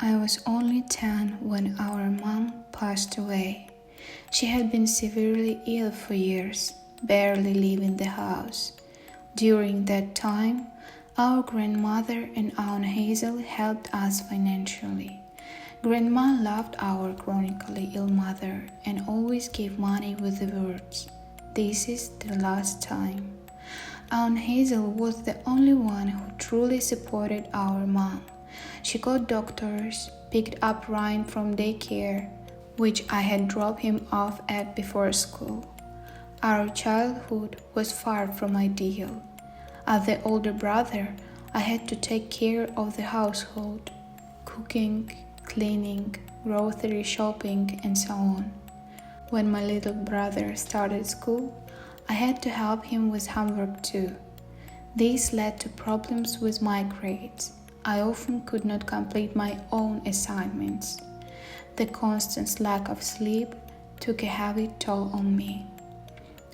I was only 10 when our mom passed away. She had been severely ill for years, barely leaving the house. During that time, our grandmother and Aunt Hazel helped us financially. Grandma loved our chronically ill mother and always gave money with the words, "This is the last time." Aunt Hazel was the only one who truly supported our mom. She got doctors, picked up Ryan from daycare, which I had dropped him off at before school. Our childhood was far from ideal. As the older brother, I had to take care of the household, cooking, cleaning, grocery shopping, and so on. When my little brother started school, I had to help him with homework too. This led to problems with my grades. I often could not complete my own assignments. The constant lack of sleep took a heavy toll on me.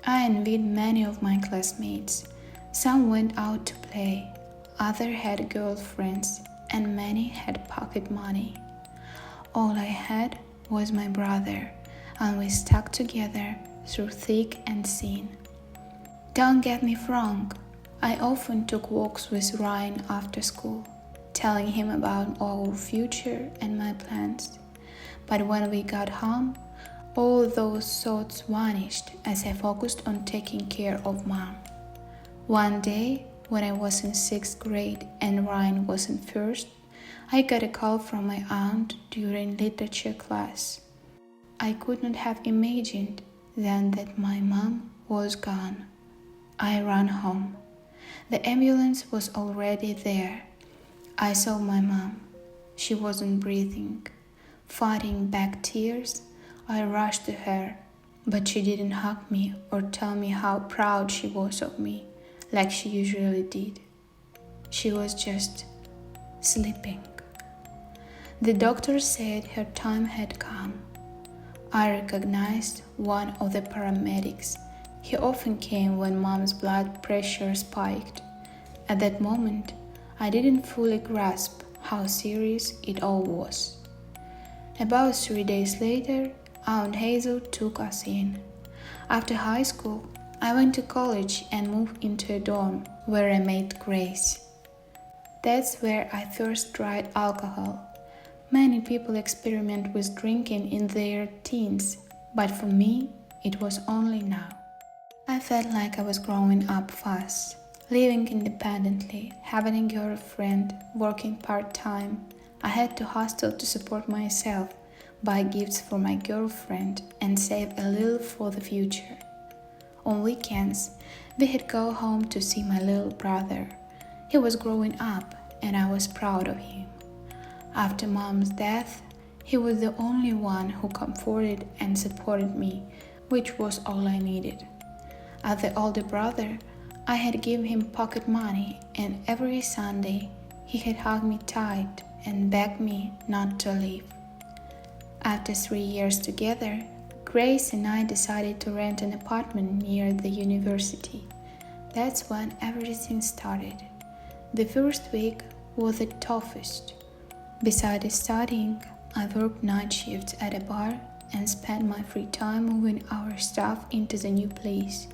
I envied many of my classmates. Some went out to play, others had girlfriends, and many had pocket money. All I had was my brother, and we stuck together through thick and thin. Don't get me wrong, I often took walks with Ryan after school, telling him about our future and my plans. But when we got home, all those thoughts vanished as I focused on taking care of Mom. One day, when I was in 6th grade and Ryan was in 1st, I got a call from my aunt during literature class. I could not have imagined then that my mom was gone. I ran home. The ambulance was already there. I saw my mom. She wasn't breathing. Fighting back tears, I rushed to her, but she didn't hug me or tell me how proud she was of me, like she usually did. She was just sleeping. The doctor said her time had come. I recognized one of the paramedics. He often came when Mom's blood pressure spiked. At that moment, I didn't fully grasp how serious it all was. About 3 days later, Aunt Hazel took us in. After high school, I went to college and moved into a dorm where I met Grace. That's where I first tried alcohol. Many people experiment with drinking in their teens, but for me, it was only now. I felt like I was growing up fast, living independently, having a girlfriend, working part-time. I had to hustle to support myself, buy gifts for my girlfriend, and save a little for the future. On weekends, we'd go home to see my little brother. He was growing up, and I was proud of him. After Mom's death, he was the only one who comforted and supported me, which was all I needed. As the older brother, I had given him pocket money, and every Sunday he had hugged me tight and begged me not to leave. After 3 years together, Grace and I decided to rent an apartment near the university. That's when everything started. The first week was the toughest. Besides studying, I worked night shifts at a bar and spent my free time moving our stuff into the new place.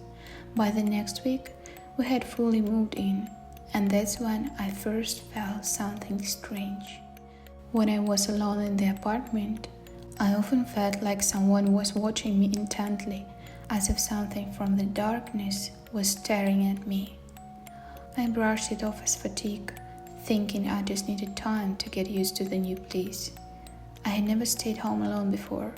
By the next week, we had fully moved in, and that's when I first felt something strange. When I was alone in the apartment, I often felt like someone was watching me intently, as if something from the darkness was staring at me. I brushed it off as fatigue, thinking I just needed time to get used to the new place. I had never stayed home alone before.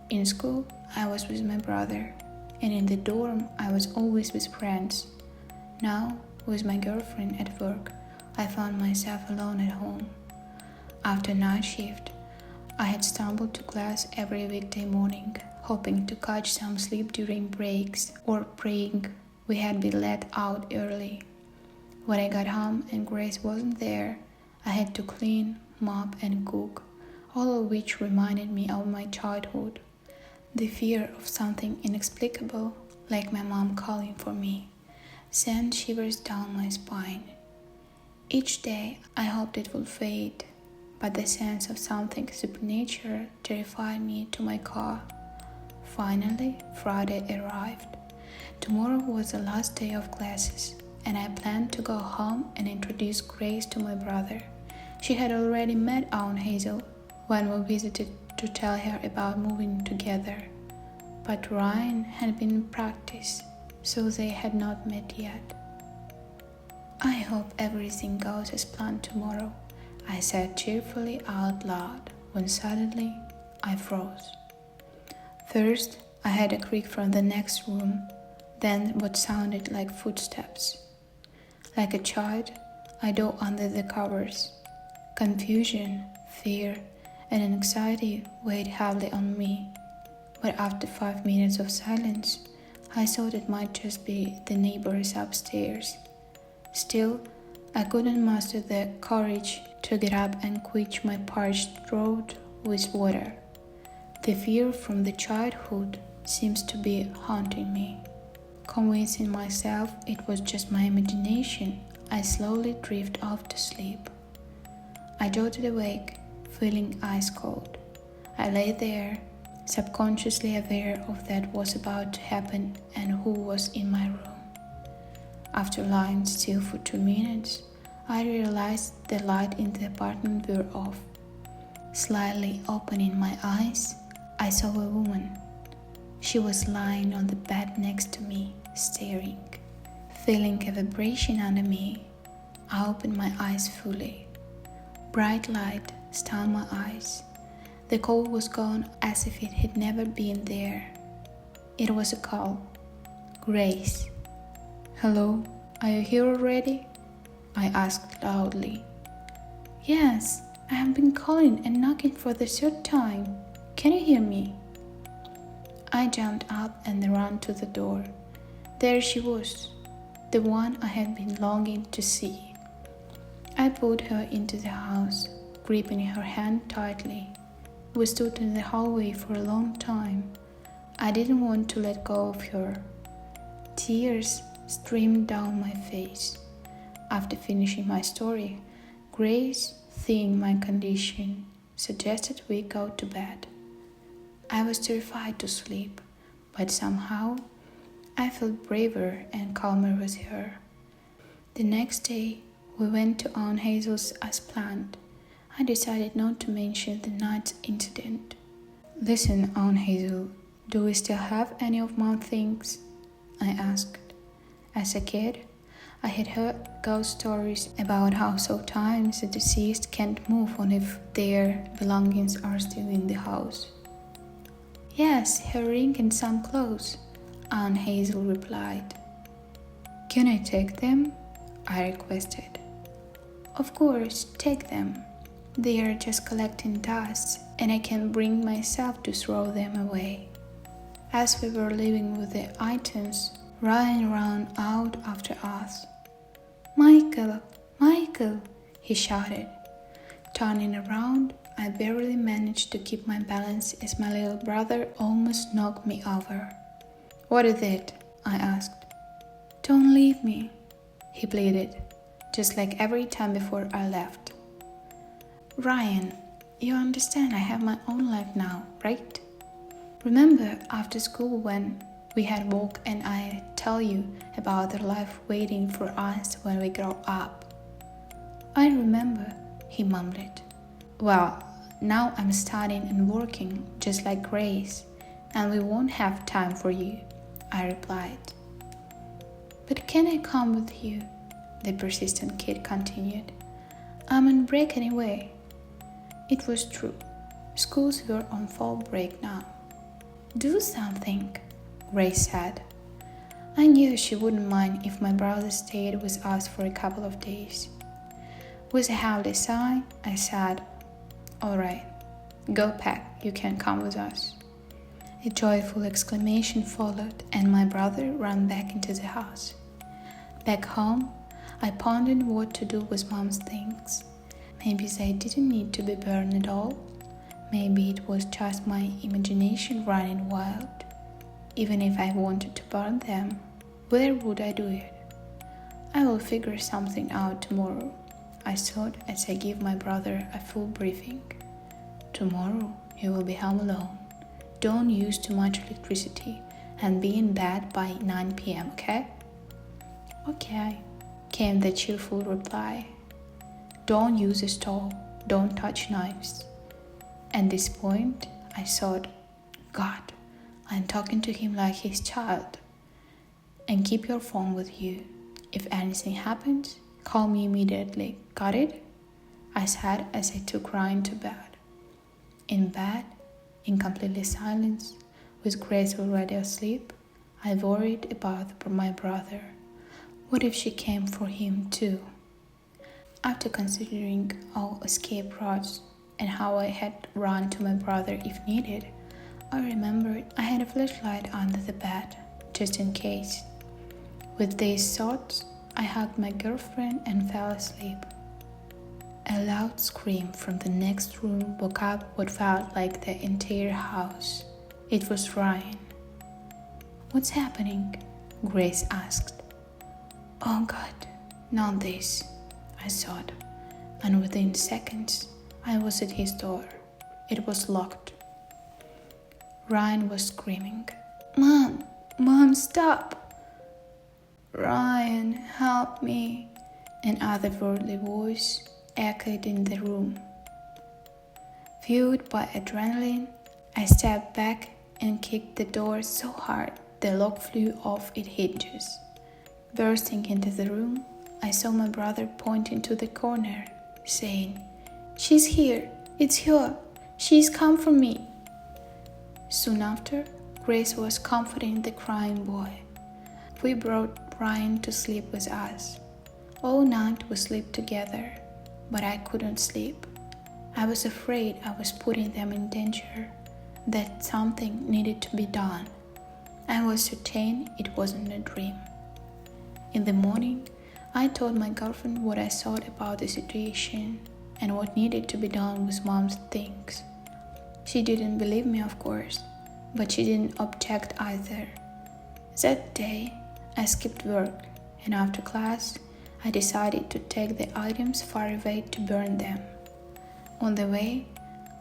In school, I was with my brother, and in the dorm, I was always with friends. Now, with my girlfriend at work, I found myself alone at home. After night shift, I had stumbled to class every weekday morning, hoping to catch some sleep during breaks or praying we had been let out early. When I got home and Grace wasn't there, I had to clean, mop, and cook, all of which reminded me of my childhood. The fear of something inexplicable, like my mom calling for me, sent shivers down my spine. Each day, I hoped it would fade, but the sense of something supernatural terrified me to my car. Finally, Friday arrived. Tomorrow was the last day of classes, and I planned to go home and introduce Grace to my brother. She had already met Aunt Hazel when we visited to tell her about moving together. But Ryan had been in practice, so they had not met yet. "I hope everything goes as planned tomorrow," I said cheerfully out loud, when suddenly I froze. First, I heard a creak from the next room, then what sounded like footsteps. Like a child, I dove under the covers. Confusion, fear, and anxiety weighed heavily on me, but after 5 minutes of silence, I thought it might just be the neighbors upstairs. Still, I couldn't muster the courage to get up and quench my parched throat with water. The fear from the childhood seems to be haunting me. Convincing myself it was just my imagination, I slowly drifted off to sleep. I jolted awake, feeling ice cold. I lay there, subconsciously aware of that was about to happen and who was in my room. After lying still for 2 minutes, I realized the light in the apartment were off. Slightly opening my eyes, I saw a woman. She was lying on the bed next to me, staring. Feeling a vibration under me, I opened my eyes fully. Bright light stunned my eyes. The cold was gone as if it had never been there. It was a call. "Grace." "Hello, are you here already?" I asked loudly. "Yes, I have been calling and knocking for the third time. Can you hear me?" I jumped up and ran to the door. There she was, the one I had been longing to see. I pulled her into the house, gripping her hand tightly. We stood in the hallway for a long time. I didn't want to let go of her. Tears streamed down my face. After finishing my story, Grace, seeing my condition, suggested we go to bed. I was terrified to sleep, but somehow I felt braver and calmer with her. The next day, we went to Aunt Hazel's as planned. I decided not to mention the night's incident. "Listen, Aunt Hazel, do we still have any of Mom's things?" I asked. As a kid, I had heard ghost stories about how sometimes the deceased can't move on if their belongings are still in the house. "Yes, her ring and some clothes," Aunt Hazel replied. "Can I take them?" I requested. "Of course, take them. They are just collecting dust, and I can't bring myself to throw them away." As we were leaving with the items, Ryan ran out after us. "Michael, Michael!" he shouted. Turning around, I barely managed to keep my balance as my little brother almost knocked me over. "What is it?" I asked. "Don't leave me," he pleaded, just like every time before I left. "Ryan, you understand I have my own life now, right? Remember after school when we had walk and I tell you about the life waiting for us when we grow up?" "I remember," he mumbled. "Well, now I'm studying and working just like Grace, and we won't have time for you," I replied. "But can I come with you?" the persistent kid continued. "I'm on break anyway." It was true. Schools were on fall break now. "Do something," Grace said. I knew she wouldn't mind if my brother stayed with us for a couple of days. With a heavy sigh, I said, "All right, go pack, you can come with us." A joyful exclamation followed, and my brother ran back into the house. Back home, I pondered what to do with Mom's things. Maybe they didn't need to be burned at all. Maybe it was just my imagination running wild. Even if I wanted to burn them, where would I do it? "I will figure something out tomorrow," I thought as I gave my brother a full briefing. Tomorrow you will be home alone. Don't use too much electricity and be in bed by 9 p.m., okay? Okay, came the cheerful reply. Don't use a stove, don't touch knives. At this point, I thought, God, I'm talking to him like his child. And keep your phone with you. If anything happens, call me immediately. Got it? I said as I took Ryan to bed. In bed, in complete silence, with Grace already asleep, I worried about my brother. What if she came for him too? After considering all escape routes and how I had run to my brother if needed, I remembered I had a flashlight under the bed, just in case. With these thoughts, I hugged my girlfriend and fell asleep. A loud scream from the next room woke up what felt like the entire house. It was Ryan. What's happening? Grace asked. Oh God, not this, I thought, and within seconds, I was at his door. It was locked. Ryan was screaming, Mom, stop! Ryan, help me! An otherworldly voice echoed in the room. Fueled by adrenaline, I stepped back and kicked the door so hard the lock flew off its hinges. Bursting into the room, I saw my brother pointing to the corner, saying, She's here, it's her, she's come for me. Soon after, Grace was comforting the crying boy. We brought Ryan to sleep with us. All night we slept together, but I couldn't sleep. I was afraid I was putting them in danger, that something needed to be done. I was certain it wasn't a dream. In the morning, I told my girlfriend what I thought about the situation and what needed to be done with Mom's things. She didn't believe me, of course, but she didn't object either. That day, I skipped work, and after class, I decided to take the items far away to burn them. On the way,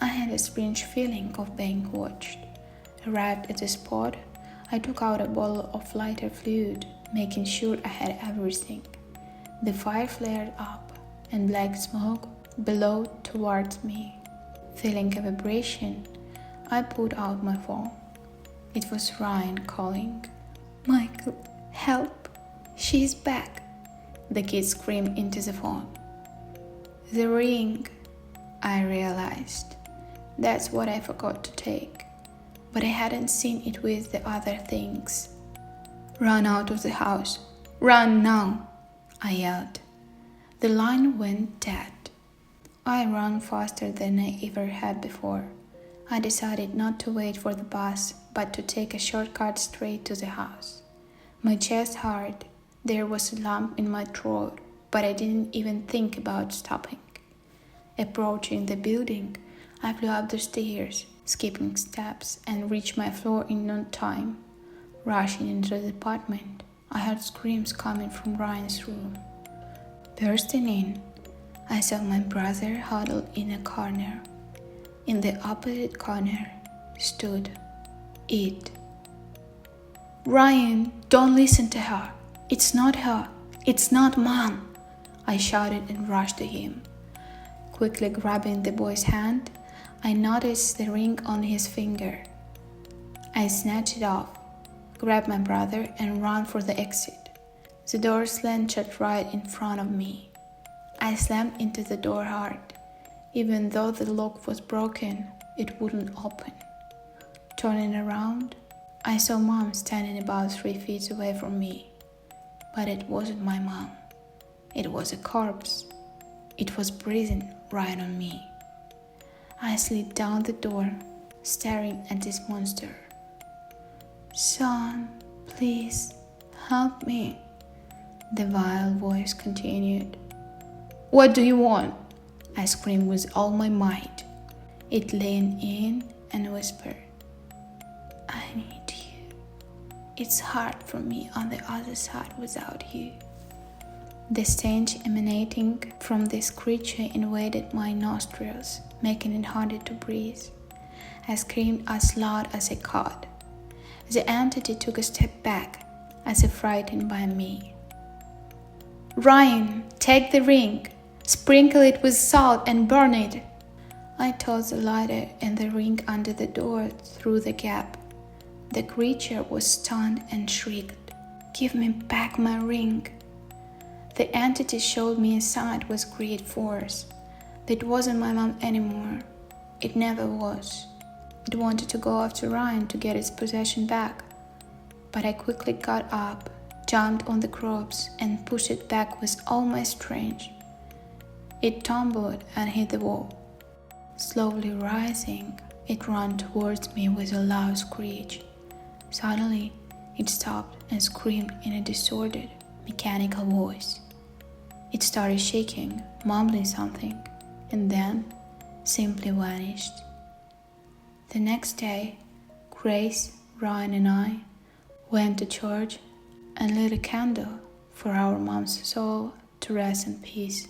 I had a strange feeling of being watched. Arrived at the spot, I took out a bottle of lighter fluid, making sure I had everything. The fire flared up, and black smoke billowed towards me. Feeling a vibration, I pulled out my phone. It was Ryan calling. Michael, help! She's back! The kid screamed into the phone. The ring, I realized. That's what I forgot to take. But I hadn't seen it with the other things. Run out of the house. Run now, I yelled. The line went dead. I ran faster than I ever had before. I decided not to wait for the bus, but to take a shortcut straight to the house. My chest hurt. There was a lump in my throat, but I didn't even think about stopping. Approaching the building, I flew up the stairs, skipping steps, and reached my floor in no time. Rushing into the apartment, I heard screams coming from Ryan's room. Bursting in, I saw my brother huddled in a corner. In the opposite corner stood it. Ryan, don't listen to her. It's not her. It's not Mom, I shouted and rushed to him. Quickly grabbing the boy's hand, I noticed the ring on his finger. I snatched it off, grabbed my brother, and ran for the exit. The door slammed shut right in front of me. I slammed into the door hard. Even though the lock was broken, it wouldn't open. Turning around, I saw Mom standing about 3 feet away from me. But it wasn't my mom. It was a corpse. It was breathing right on me. I slid down the door, staring at this monster. Son, please, help me, the vile voice continued. What do you want? I screamed with all my might. It leaned in and whispered, I need you. It's hard for me on the other side without you. The stench emanating from this creature invaded my nostrils, making it harder to breathe. I screamed as loud as I could. The entity took a step back, as if frightened by me. "Ryan, take the ring, sprinkle it with salt and burn it." I tossed the lighter and the ring under the door through the gap. The creature was stunned and shrieked, "Give me back my ring." The entity showed me a sign with great force. That wasn't my mom anymore. It never was. It wanted to go after Ryan to get its possession back. But I quickly got up, jumped on the corpse, and pushed it back with all my strength. It tumbled and hit the wall. Slowly rising, it ran towards me with a loud screech. Suddenly, it stopped and screamed in a distorted, mechanical voice. It started shaking, mumbling something, and then simply vanished. The next day, Grace, Ryan, and I went to church and lit a candle for our mom's soul to rest in peace.